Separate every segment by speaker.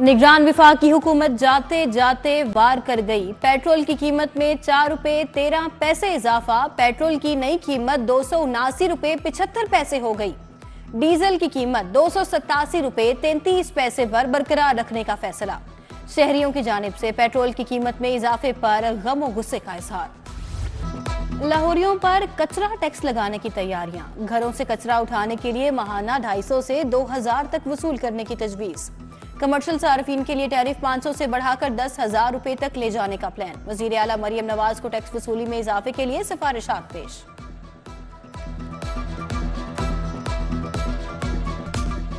Speaker 1: निगरान विभाग की हुकूमत जाते जाते वार कर गई। पेट्रोल की कीमत में 4 रुपए 13 पैसे इजाफा। पेट्रोल की नई कीमत 279 रुपए 75 पैसे हो गई। डीजल की कीमत 287 रुपए 33 पैसे पर बरकरार रखने का फैसला। शहरियों की जानिब से पेट्रोल की कीमत में इजाफे पर गम और गुस्से का इजहार। लाहौरियों पर कचरा टैक्स लगाने की तैयारियां। घरों से कचरा उठाने के लिए माहाना 250 से 2000 तक वसूल करने की तजवीज। कमर्शियल सार्फिन के लिए टैरिफ 500 से बढ़ाकर 10,000 रुपए तक ले जाने का प्लान। वजीर आला मरियम नवाज को टैक्स वसूली में इजाफे के लिए सिफारिशात पेश।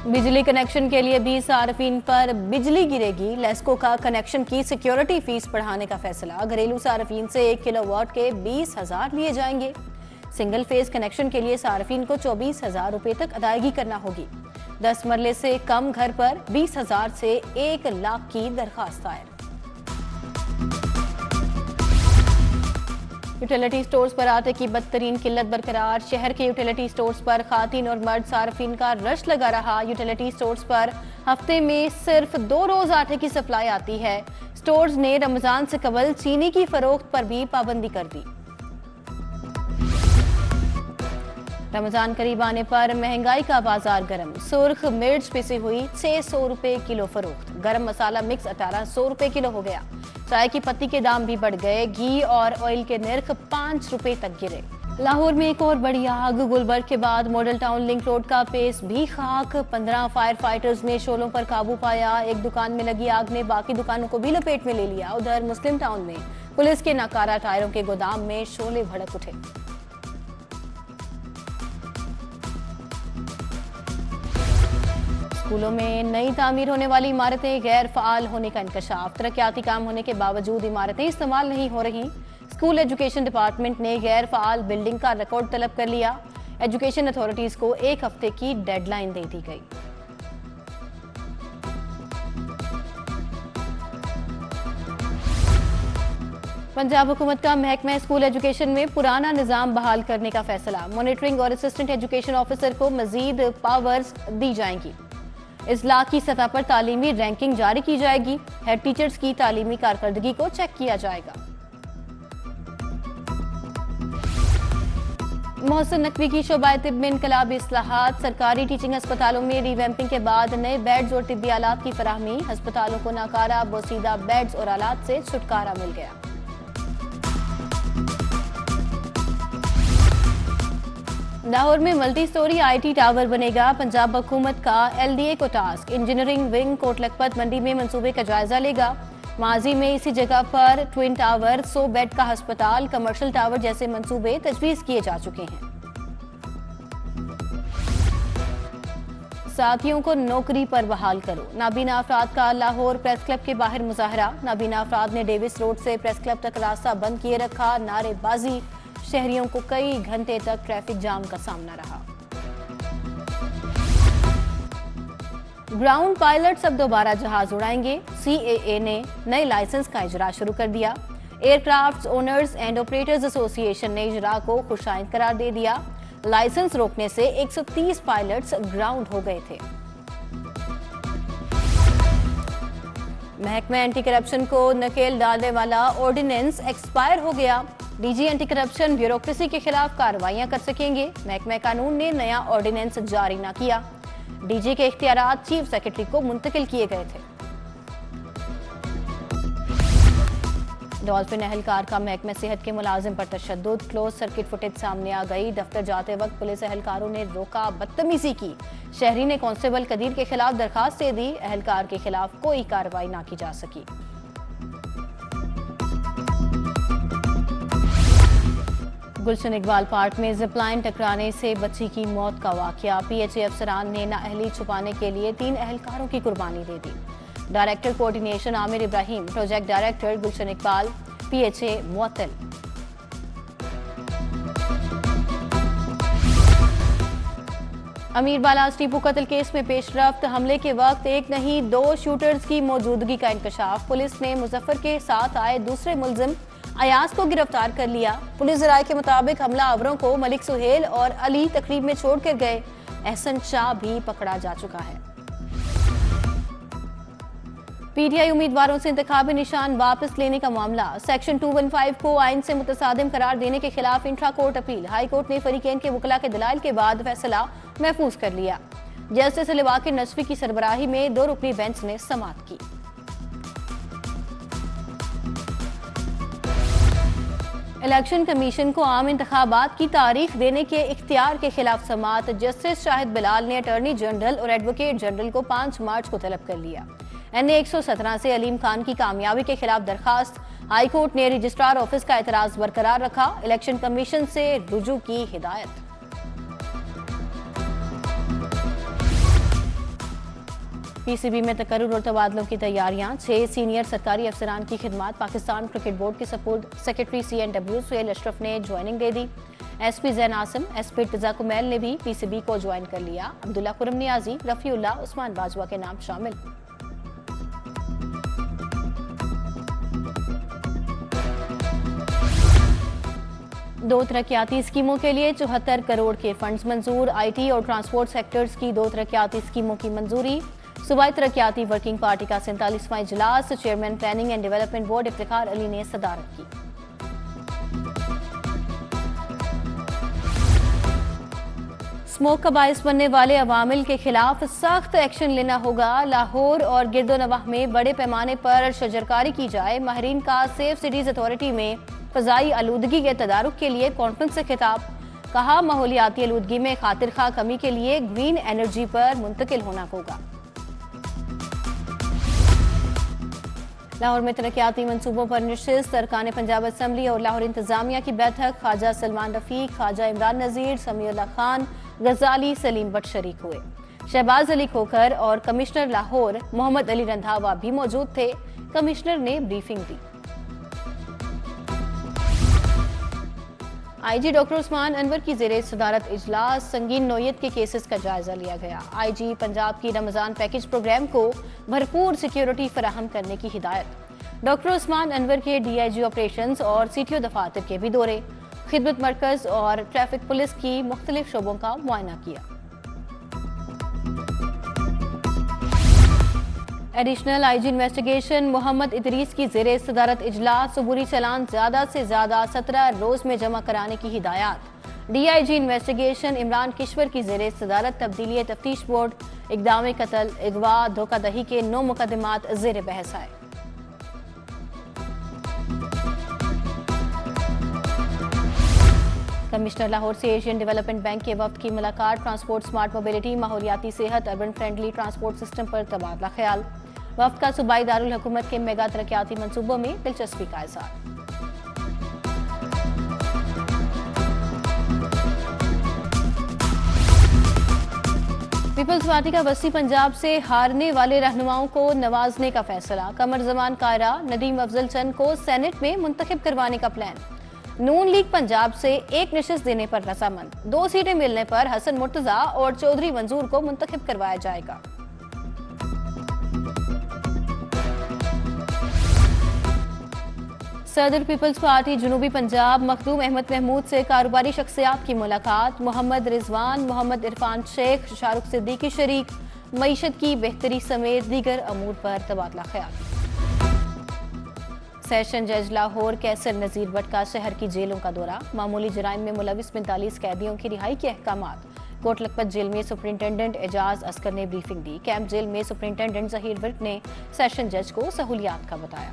Speaker 1: बिजली कनेक्शन के लिए भी सार्फिन पर बिजली गिरेगी। लेस्को का कनेक्शन की सिक्योरिटी फीस बढ़ाने का फैसला। घरेलू सार्फिन से 1 किलोवाट के 20,000 लिए जाएंगे। सिंगल फेज कनेक्शन के लिए सार्फिन को 24,000 रुपए तक अदायगी करना होगी। 10 मरले से कम घर पर 20,000 से 1 लाख की दरखास्त दायर। यूटिलिटी स्टोर्स पर आटे की बदतरीन किल्लत बरकरार। शहर के यूटिलिटी स्टोर्स पर खातीन और मर्द सार्फिन का रश लगा रहा। यूटिलिटी स्टोर्स पर हफ्ते में सिर्फ 2 रोज आटे की सप्लाई आती है। स्टोर्स ने रमजान से कबल चीनी की फरोख्त पर भी पाबंदी कर दी। रमजान करीब आने पर महंगाई का बाजार गर्म। सुर्ख मिर्च पिसी हुई 600 रुपए किलो फरोख्त। गरम मसाला मिक्स 1800 रुपए किलो हो गया। चाय की पत्ती के दाम भी बढ़ गए। घी और ऑयल के नर्ख 5 रुपए तक गिरे। लाहौर में एक और बड़ी आग। गुलबर्ग के बाद मॉडल टाउन लिंक रोड का पेस भी खाक। 15 फायर फाइटर्स ने शोलों पर काबू पाया। एक दुकान में लगी आग ने बाकी दुकानों को भी लपेट में ले लिया। उधर मुस्लिम टाउन में पुलिस के नाकारा टायरों के गोदाम में शोले भड़क उठे। स्कूलों में नई तामीर होने वाली इमारतें गैर फाल होने का इंकशाफ। तरक्याती काम होने के बावजूद इमारतें इस्तेमाल नहीं हो रही। स्कूल एजुकेशन डिपार्टमेंट ने गैर फाल बिल्डिंग का रिकॉर्ड तलब कर लिया। एजुकेशन अथॉरिटीज को 1 हफ्ते की डेडलाइन दे दी गई। पंजाब हुकूमत का महकमा स्कूल एजुकेशन में पुराना निजाम बहाल करने का फैसला। मॉनिटरिंग और असिस्टेंट एजुकेशन ऑफिसर को मजीद पावर्स दी जाएंगी। इजला की सतह पर तालीमी रैंकिंग जारी की जाएगी। हेड टीचर्स की तालीमी कारकर्दगी को चेक किया जाएगा। मोहसिन नकवी की शोबाए तिब में इनकलाबी इस्लाहात। सरकारी टीचिंग अस्पतालों में रिवैम्पिंग के बाद नए बेड्स और तिब्बी आलात की फराहमी। अस्पतालों को नाकारा बोसीदा बेड्स और आलात से छुटकारा मिल गया। लाहौर में मल्टी स्टोरी IT टावर बनेगा। पंजाब हुकूमत का LDA को task. Engineering wing Kot Lakhpat मंडी में मंसूबे का जायजा लेगा। माजी में इसी जगह पर ट्विन टावर, 100 बेड का अस्पताल, कमर्शियल टावर जैसे मंसूबे तजवीज किए जा चुके हैं। साथियों को नौकरी पर बहाल करो। नाबीना अफराद का लाहौर प्रेस क्लब के बाहर मुजाहरा। नाबीना अफराद ने डेविस रोड से प्रेस क्लब तक रास्ता बंद किए रखा। नारेबाजी। शहरियों को कई घंटे तक ट्रैफिक जाम का सामना रहा। ग्राउंड पायलट्स अब दोबारा जहाज उड़ाएंगे। CAA ने नए लाइसेंस का इजरा शुरू कर दिया। Aircraft owners and operators association ने इजरा को खुशाइंद करार दे दिया। लाइसेंस रोकने से 130 पायलट्स ग्राउंड हो गए थे। महकमा एंटी करप्शन को नकेल डालने वाला ऑर्डिनेंस एक्सपायर हो गया। DG एंटी करप्शन ब्यूरोक्रेसी के खिलाफ कार्रवाइयां कर सकेंगे। महकमा कानून ने नया ऑर्डिनेंस जारी न किया। DG के इख्तियारात चीफ सेक्रेटरी को मुंतकिल किए गए थे। डॉल्फिन एहलकार का महकमा सेहत के मुलाजिम पर तशद्दुद। क्लोज सर्किट फुटेज सामने आ गई। दफ्तर जाते वक्त पुलिस एहलकारों ने रोका, बदतमीजी की। शहरी ने कांस्टेबल कदीर के खिलाफ दरखास्त दे दी। एहलकार के खिलाफ कोई कार्रवाई ना की जा सकी। गुलशन इकबाल पार्क में जिपलाइन टकराने से बच्ची की मौत का वाकया। PHA अफसरान ने नाअहली छुपाने के लिए 3 एहलकारों की कुर्बानी दे दी। Director coordination Aamir Ibrahim, project director Gulshan Iqbal, PHA मुअत्तल। अमीर बालास टीपू कत्ल केस में पेशरफ्त। हमले के वक्त एक नहीं 2 शूटर्स की मौजूदगी का इंकशाफ। पुलिस ने मुजफ्फर के साथ आए दूसरे मुलजिम अयाज को गिरफ्तार कर लिया। पुलिस राय के मुताबिक हमला आवरों को मलिक सुहेल और अली तकरीब में छोड़ कर गए। एहसन शाह भी पकड़ा जा चुका है। पीटीआई उम्मीदवारों से इंतखाबी निशान वापस लेने का मामला। सेक्शन 215 को आइन से मुतसादिम करार देने के खिलाफ intra court appeal. High court ने फरीकैन के वकला के दलाइल के बाद फैसला महफूज कर लिया। जस्टिस लिवाकिर नसवी की सरबराही में 2 रुकनी बेंच ने समाअत की। इलेक्शन कमीशन को आम इंतखाबात की तारीख देने के इख्तियार के खिलाफ समाअत। जस्टिस शाहिद बिलाल ने अटॉर्नी जनरल और एडवोकेट जनरल को 5 मार्च को तलब कर लिया। NA 117 से अलीम खान की कामयाबी के खिलाफ दरखास्त। हाई कोर्ट ने रजिस्ट्रार ऑफिस का एतराज बरकरार रखा। इलेक्शन कमीशन से रुजू की हिदायत। PCB में तकर्रुर और तबादलों की तैयारियां। 6 सीनियर सरकारी अफसरान की खिदमत। पाकिस्तान क्रिकेट बोर्ड के सपुर्द। सेक्रेटरी CNW सुहेल अशरफ ने ज्वाइनिंग दे दी। SP जैन आसिम, SP इर्तिजा कुमैल ने भी PCB को ज्वाइन कर लिया। अब्दुल्ला खुरम नियाजी, रफीउल्लाह, उस्मान बाजवा के नाम शामिल। दो तरक्याती स्कीमों के लिए 74 करोड़ के फंड्स मंजूर। IT और ट्रांसपोर्ट सेक्टर्स की 2 तरक्याती स्कीमों की मंजूरी। सूबाई तरक्याती वर्किंग पार्टी का 47वां इजलास। Chairman planning and development board Iftikhar Ali ने सदारत की। स्मोक का बायस बनने वाले अवामिल के खिलाफ सख्त एक्शन लेना होगा। लाहौर और गिरदोनवाह में बड़े पैमाने पर शजरकारी की जाए। माहिरीन का सेफ सिटीज अथॉरिटी में फजाई आलूदगी के तदारुक के लिए कॉन्फ्रेंस से खिताब। कहा, माहौलियाती आलूदगी में खातिर खा कमी के लिए ग्रीन एनर्जी पर मुंतकिल होना होगा। लाहौर में तरक्याती मंसूबों पर नशिस्त। अरकान पंजाब असम्बली और लाहौर इंतजामिया की बैठक। ख्वाजा सलमान रफीक, ख्वाजा इमरान नजीर, समीउल्लाह खान, गजाली, सलीम बट शरीक हुए। शहबाज अली खोखर और कमिश्नर लाहौर मोहम्मद अली रंधावा भी मौजूद थे। कमिश्नर ने ब्रीफिंग दी। IG डॉक्टर उस्मान अनवर की ज़ेरे सदारत इजलास। संगीन नौयत के केसेस का जायजा लिया गया। IG पंजाब की रमजान पैकेज प्रोग्राम को भरपूर सिक्योरिटी फराहम करने की हिदायत। डॉक्टर उस्मान अनवर के DIG ऑपरेशंस और CTO दफातर के भी दौरे। खिदमत मरकज और ट्रैफिक पुलिस की मुख्तलिफ शोबों का मुआयना किया। Additional IG investigation Mohammad Idris की ज़ेरे सदारत इजलास। सबूरी चालान ज़्यादा से ज़्यादा 17 रोज में जमा कराने की हिदायत। DIG इन्वेस्टिगेशन इमरान किश्वर की ज़ेरे सदारत तब्दीली तफ्तीश बोर्ड। इक़दाम कत्ल, अगवा, धोखादही के 9 मुकदमात ज़ेरे बहस आए। कमिश्नर लाहौर से एशियन डेवलपमेंट बैंक के वफ्द की मुलाकात। ट्रांसपोर्ट स्मार्ट मोबिलिटी, माहौलियाती सेहत, अर्बन फ्रेंडली ट्रांसपोर्ट सिस्टम पर तबादला ख्याल। वफ्द का सूबाई दारुल हुकूमत के मेगा तरक्याती मंसूबों में दिलचस्पी का इज़हार। पीपल्स पार्टी का बस्ती पंजाब से हारने वाले रहनुमाओं को नवाजने का फैसला। कमर जमान कायरा, नदीम अफजल चंद को सेनेट में मुंतखब करवाने का प्लान। नून लीग पंजाब से 1 नशिस्त देने पर रजामंद। 2 सीटें मिलने पर हसन मुर्तजा और चौधरी मंजूर को मुंतखब करवाया जाएगा। सदर पीपल्स पार्टी जनूबी पंजाब मखदूम अहमद महमूद से कारोबारी शख्सियात की मुलाकात। मोहम्मद रिजवान, मोहम्मद इरफान शेख, शाहरुख सिद्दीकी शरीक। मईशत की बेहतरी समेत दीगर अमूर पर तबादला ख्याल। सेशन जज लाहौर कैसर नजीर भट्ट का शहर की जेलों का दौरा। मामूली जराइम में मुलविस 45 कैदियों की रिहाई के अहकामात। कोट लखपत जेल में सुपरिंटेंडेंट एजाज अस्कर ने ब्रीफिंग दी। कैंप जेल में सुपरिंटेंडेंट जहीर विर्क ने सेशन जज को सहूलियात का बताया।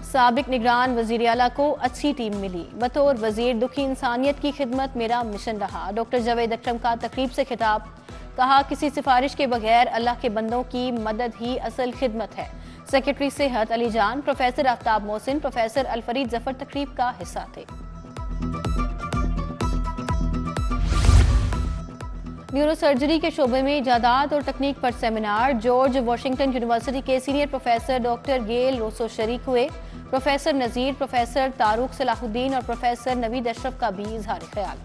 Speaker 1: साबिक निगरान वजीर आला को अच्छी टीम मिली। बतौर वजीर दुखी इंसानियत की खिदमत मेरा मिशन रहा। डॉक्टर जावेद अकरम का तकरीब से खिताब। कहा, किसी सिफारिश के बगैर अल्लाह के बंदों की मदद ही असल खिदमत है। सेक्रेटरी सेहत अली जान, प्रोफेसर आफ्ताब मोहसिन, प्रोफेसर अलफरीद जफर तकरीब का हिस्सा थे। न्यूरो सर्जरी के शोबे में इजादात और तकनीक पर सेमिनार। जॉर्ज वाशिंगटन यूनिवर्सिटी के सीनियर प्रोफेसर डॉक्टर गेल रोसो शरीक हुए। प्रोफेसर नजीर, प्रोफेसर तारुक सलाहुद्दीन और प्रोफेसर नवीद अशरफ का भी इजहार ख्याल।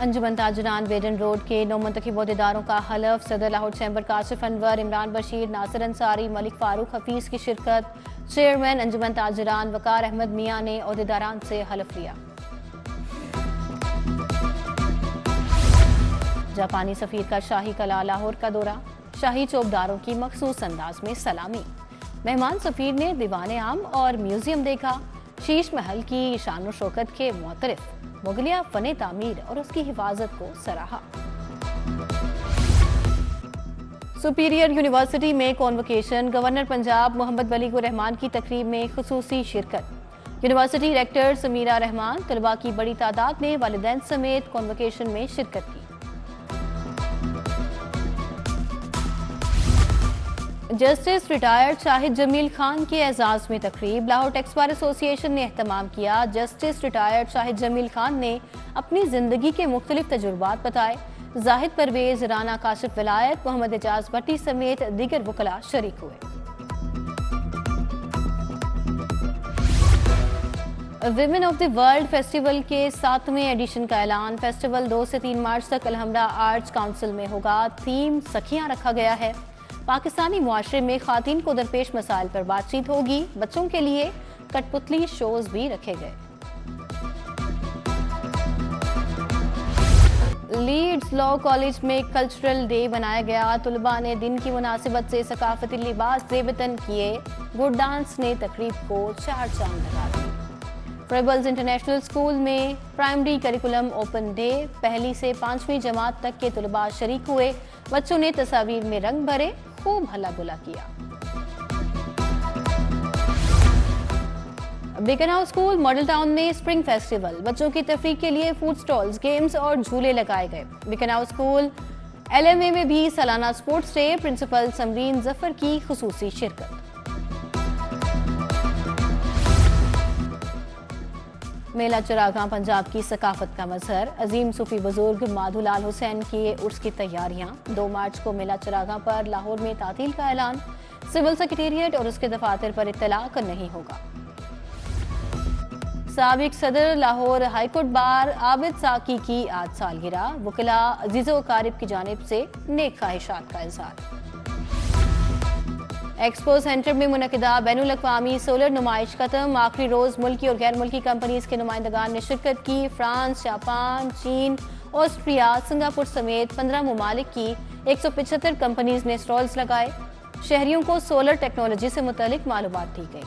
Speaker 1: अंजुमन ताजरान वेडन रोड के 9 मुंतखब अहदेदारों का हलफ। सदर लाहौर चैम्बर का आसिफ अनवर, इमरान बशीर, नासिर अंसारी, मलिक फारूक हफीज की शिरकत। चेयरमैन अंजुमन ताजरान वकार अहमद मियां ने अहदेदारान से हलफ लिया। जापानी सफीर का शाही कला लाहौर का दौरा, शाही चौबदारों की मखसूस अंदाज में सलामी। मेहमान सफीर ने दीवाने आम और म्यूजियम देखा। शीश महल की शान शौकत के मुतरिफ मुगलिया फने तामीर और उसकी हिफाजत को सराहा। सुपीरियर यूनिवर्सिटी में कॉन्वोकेशन, गवर्नर पंजाब मोहम्मद वलीकुर रहमान की तकरीब में खुसूसी शिरकत। यूनिवर्सिटी रेक्टर समीरा रहमान, तलबा की बड़ी तादाद ने वालिदैन समेत कॉन्वोकेशन में शिरकत की। जस्टिस रिटायर्ड शाहिद जमील खान के एजाज में तकरीब, लाहौर टैक्स बार एसोसिएशन ने एहतमाम किया। जस्टिस रिटायर्ड शाहिद जमील खान ने अपनी जिंदगी के मुख्तलिफ तजुर्बात बताए। जाहिद परवेज, राना काशिफ विलायत, मोहम्मद एजाज भट्टी समेत दीगर वकला शरीक हुए। Women of the world festival के 7वें एडिशन का ऐलान। फेस्टिवल 2 से 3 मार्च तक अलहमरा आर्ट्स काउंसिल में होगा। थीम सखियां रखा गया है। पाकिस्तानी मुआशरे में खातीन को दरपेश मसाइल पर बातचीत होगी। बच्चों के लिए कठपुतली शोज भी रखे गए। लीड्स लॉ कॉलेज में कल्चरल डे बनाया गया। तुलबा ने दिन की मुनासिबत से सकाफती लिबास जेबतन किए। गुड डांस ने तकरीब को 4 चांद लगा दिए। फ्रेबल्स इंटरनेशनल स्कूल में प्राइमरी करिकुलम ओपन डे, 1ली से 5वीं जमात तक के तुलबा शरीक हुए। बच्चों ने तस्वीर में रंग भरे, खूब हल्ला गुल्ला किया। Beacon House School Model Town में स्प्रिंग फेस्टिवल, बच्चों की तफरीह के लिए फूड स्टॉल्स, गेम्स और झूले लगाए गए। बेकन हाउस स्कूल LMA में भी सालाना sports day, principal Samreen Zafar की खुसूसी शिरकत। मेला चरागां पंजाब की सकाफत का मजहर, अजीम सूफी बुजुर्ग माधुलाल हुसैन की उर्स की तैयारियां। 2 मार्च को मेला चरागां पर लाहौर में तातील का ऐलान। सिविल सेक्रेटेरिएट और उसके दफातर पर इत्तलाक नहीं होगा। साबिक सदर लाहौर हाईकोर्ट बार आबिद साकी की आज सालगिरह, वकला अजीजो कारिब की जानिब से नेक ख्वाहिशात का इजहार। एक्सपो सेंटर में मुनक़िदा बैनुल अक़वामी सोलर नुमाइश खत्म। आखिरी रोज मुल्की और गैर मुल्की कंपनीज के नुमाइंदगान ने शिरकत की। फ्रांस, जापान, चीन, ऑस्ट्रिया, सिंगापुर समेत 15 ममालिक की 175 कंपनीज ने स्टॉल्स लगाए। शहरियों को सोलर टेक्नोलॉजी से मुतालिक मालूमात दी गई।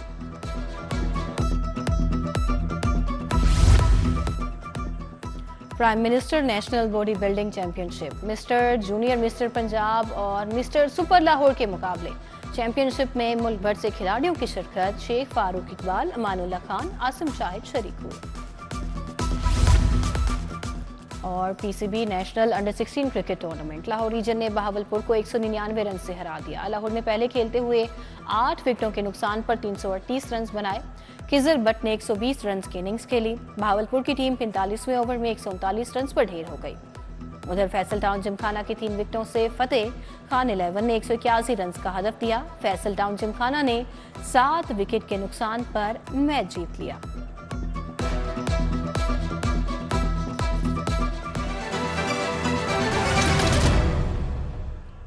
Speaker 1: Prime minister national body building championship, mister junior mister Punjab और मिस्टर सुपर लाहौर के मुकाबले। चैंपियनशिप में मुल्क भर से खिलाड़ियों की शिरकत। शेख फारूक इकबाल, अमानुल्लाह खान, आसिम शाहिद शरीक हुए। और PCB national under 16 cricket tournament, Lahore region ने बहावलपुर को 199 रन से हरा दिया। लाहौर में पहले खेलते हुए 8 विकेटों के नुकसान पर 338 रन बनाए। खिजर बट ने 120 रन की इनिंग्स खेली। बहावलपुर की टीम 45वें ओवर में 139 रन पर ढेर हो गई। उधर फैसल टाउन जिमखाना की 3 विकेटों से फतेह खान 11 ने 181 रन का हदफ दिया। फैसल टाउन जिमखाना ने 7 विकेट के नुकसान पर मैच जीत लिया।